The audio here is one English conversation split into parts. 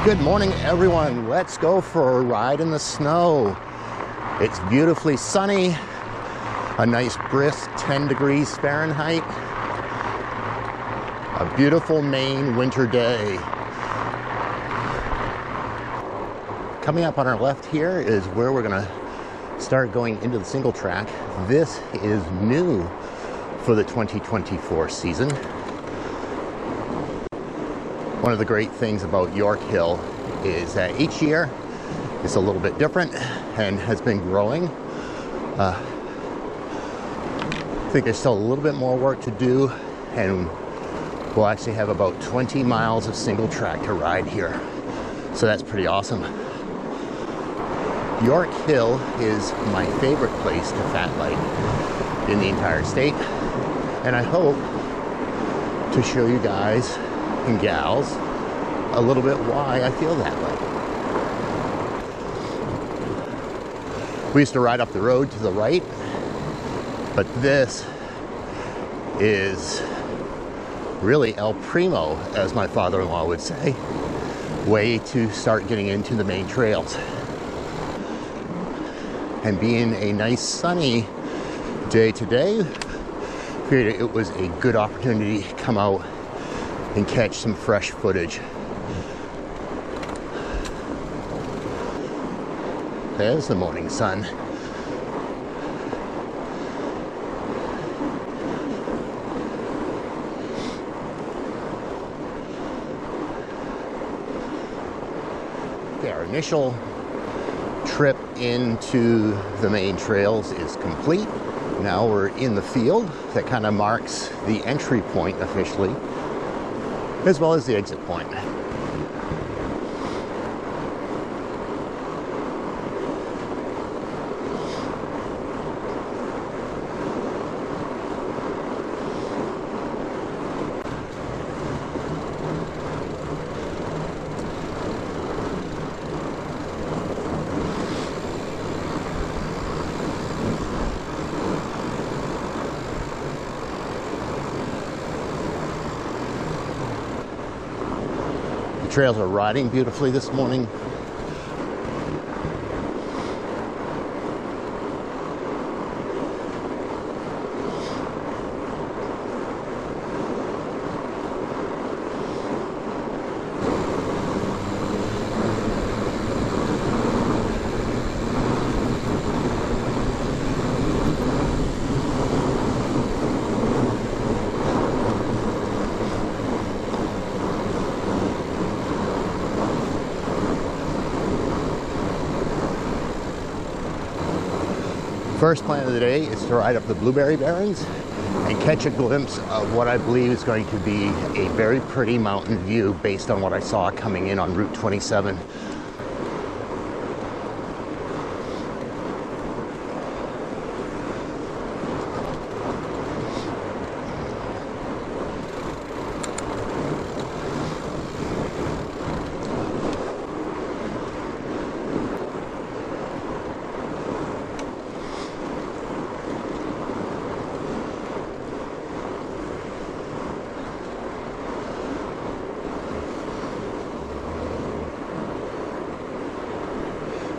Good morning, everyone. Let's go for a ride in the snow. It's beautifully sunny, a nice brisk 10 degrees Fahrenheit, a beautiful Maine winter day. Coming up on our left here is where we're gonna start going into the single track. This is new for the 2024 season. One of the great things about York Hill is that each year it's a little bit different and has been growing. I think there's still a little bit more work to do, and we'll actually have about 20 miles of single track to ride here. So that's pretty awesome. York Hill is my favorite place to fat bike in the entire state, and I hope to show you guys and gals a little bit why I feel that way. We used to ride up the road to the right, but this is really El Primo, as my father-in-law would say, way to start getting into the main trails. And being a nice sunny day today, figured it was a good opportunity to come out and catch some fresh footage. There's the morning sun. Okay, our initial trip into the main trails is complete. Now we're in the field that kind of marks the entry point officially, as well as the exit point. Trails are riding beautifully this morning. First plan of the day is to ride up the Blueberry Barrens and catch a glimpse of what I believe is going to be a very pretty mountain view based on what I saw coming in on Route 27.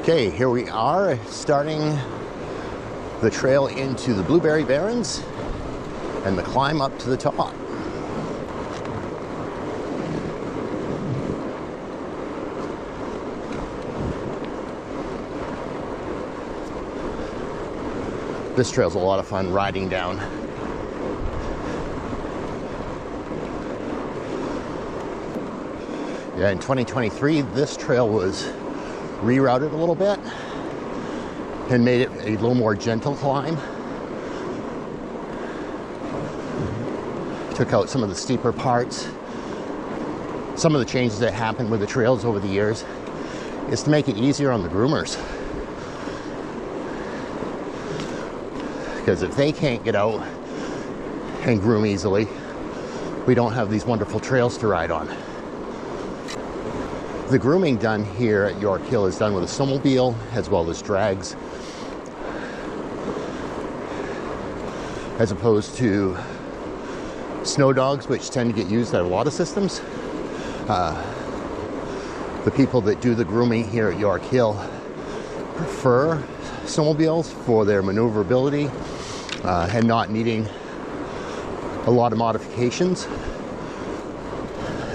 Okay, here we are starting the trail into the Blueberry Barrens and the climb up to the top. This trail's a lot of fun riding down. Yeah, in 2023, this trail was rerouted a little bit and made it a little more gentle climb. Took out some of the steeper parts. Some of the changes that happened with the trails over the years is to make it easier on the groomers. Because if they can't get out and groom easily, we don't have these wonderful trails to ride on. The grooming done here at York Hill is done with a snowmobile as well as drags, as opposed to snow dogs, which tend to get used at a lot of systems. The people that do the grooming here at York Hill prefer snowmobiles for their maneuverability and not needing a lot of modifications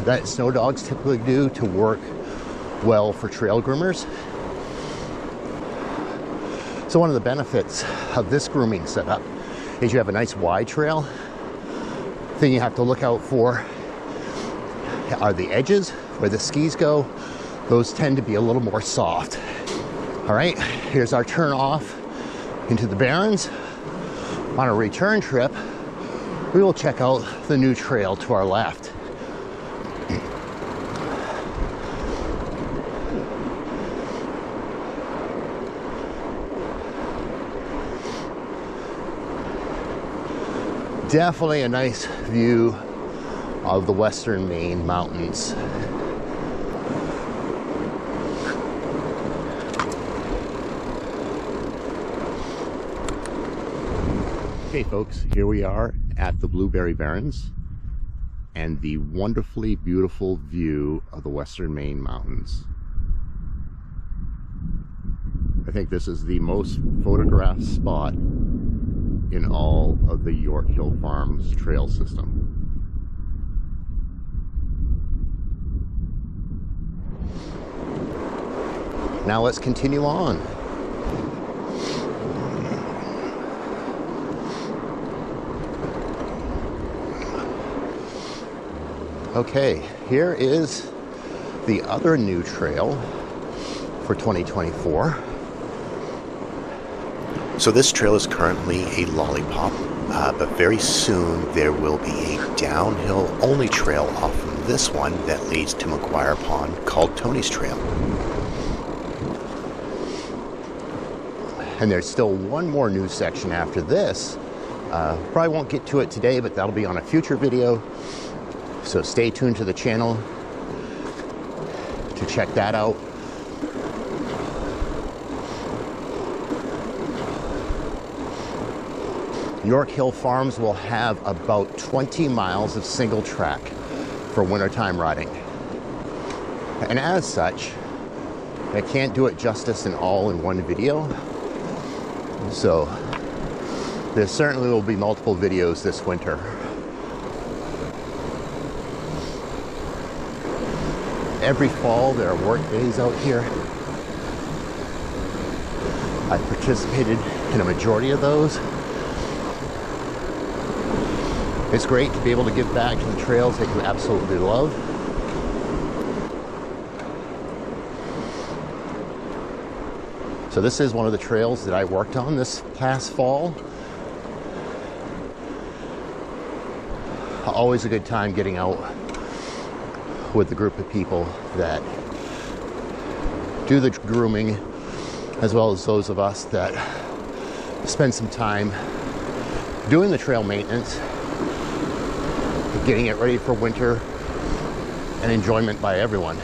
that snow dogs typically do to work well for trail groomers. So one of the benefits of this grooming setup is you have a nice wide trail. The thing you have to look out for are the edges where the skis go. Those tend to be a little more soft. All right, here's our turn off into the Barrens. On a return trip, we will check out the new trail to our left. Definitely a nice view of the western Maine mountains. Okay folks, here we are at the Blueberry Barrens and the wonderfully beautiful view of the western Maine mountains. I think this is the most photographed spot in all of the York Hill Farms trail system. Now let's continue on. Okay, here is the other new trail for 2024. So this trail is currently a lollipop, but very soon there will be a downhill only trail off from this one that leads to McGuire Pond called Tony's Trail. And there's still one more new section after this. Probably won't get to it today, but that'll be on a future video. So stay tuned to the channel to check that out. York Hill Farms will have about 20 miles of single track for wintertime riding. And as such, I can't do it justice in one video. So there certainly will be multiple videos this winter. Every fall there are work days out here. I've participated in a majority of those. It's great to be able to give back to the trails that you absolutely love. So this is one of the trails that I worked on this past fall. Always a good time getting out with the group of people that do the grooming, as well as those of us that spend some time doing the trail maintenance, getting it ready for winter, and enjoyment by everyone.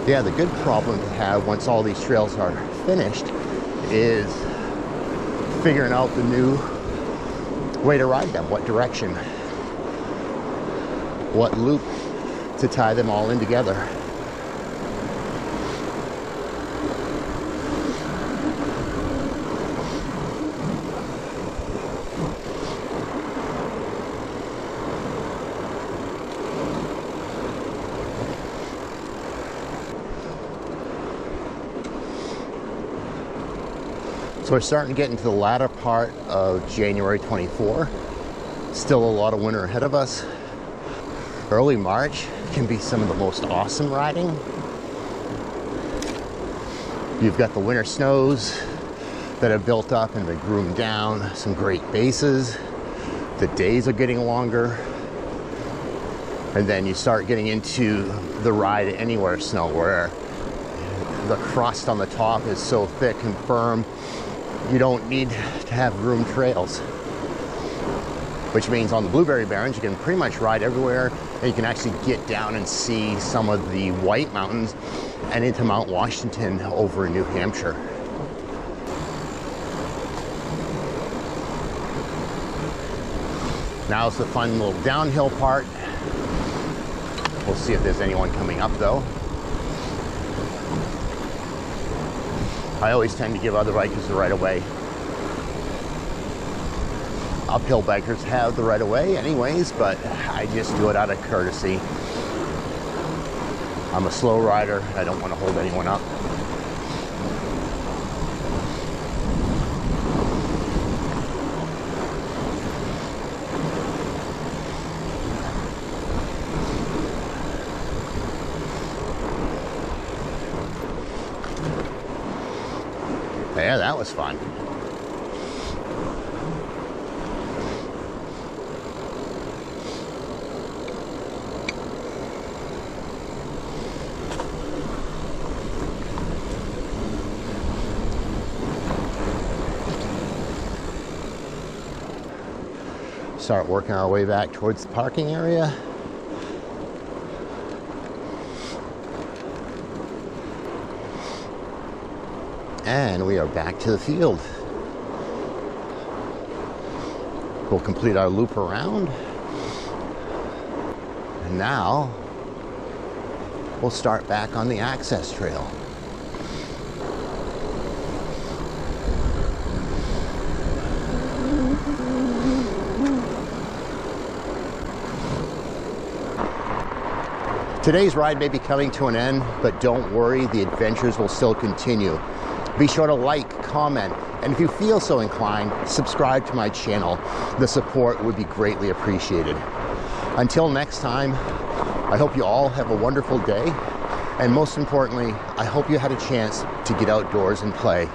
Yeah, the good problem to have once all these trails are finished is figuring out the new way to ride them, what direction, what loop to tie them all in together. So we're starting to get into the latter part of January 24. Still a lot of winter ahead of us. Early March can be some of the most awesome riding. You've got the winter snows that have built up and been groomed down, some great bases. The days are getting longer. And then you start getting into the ride anywhere snow where the crust on the top is so thick and firm, you don't need to have groomed trails. which means on the Blueberry Barrens you can pretty much ride everywhere, and you can actually get down and see some of the White Mountains and into Mount Washington over in New Hampshire. Now it's the fun little downhill part. We'll see if there's anyone coming up though. I always tend to give other bikers the right of way. Uphill bikers have the right of way anyways, but I just do it out of courtesy. I'm a slow rider. I don't want to hold anyone up. Yeah, that was fun. Start working our way back towards the parking area. And we are back to the field. We'll complete our loop around. And now we'll start back on the access trail. Today's ride may be coming to an end, but don't worry, the adventures will still continue. Be sure to like, comment, and if you feel so inclined, subscribe to my channel. The support would be greatly appreciated. Until next time, I hope you all have a wonderful day, and most importantly, I hope you had a chance to get outdoors and play.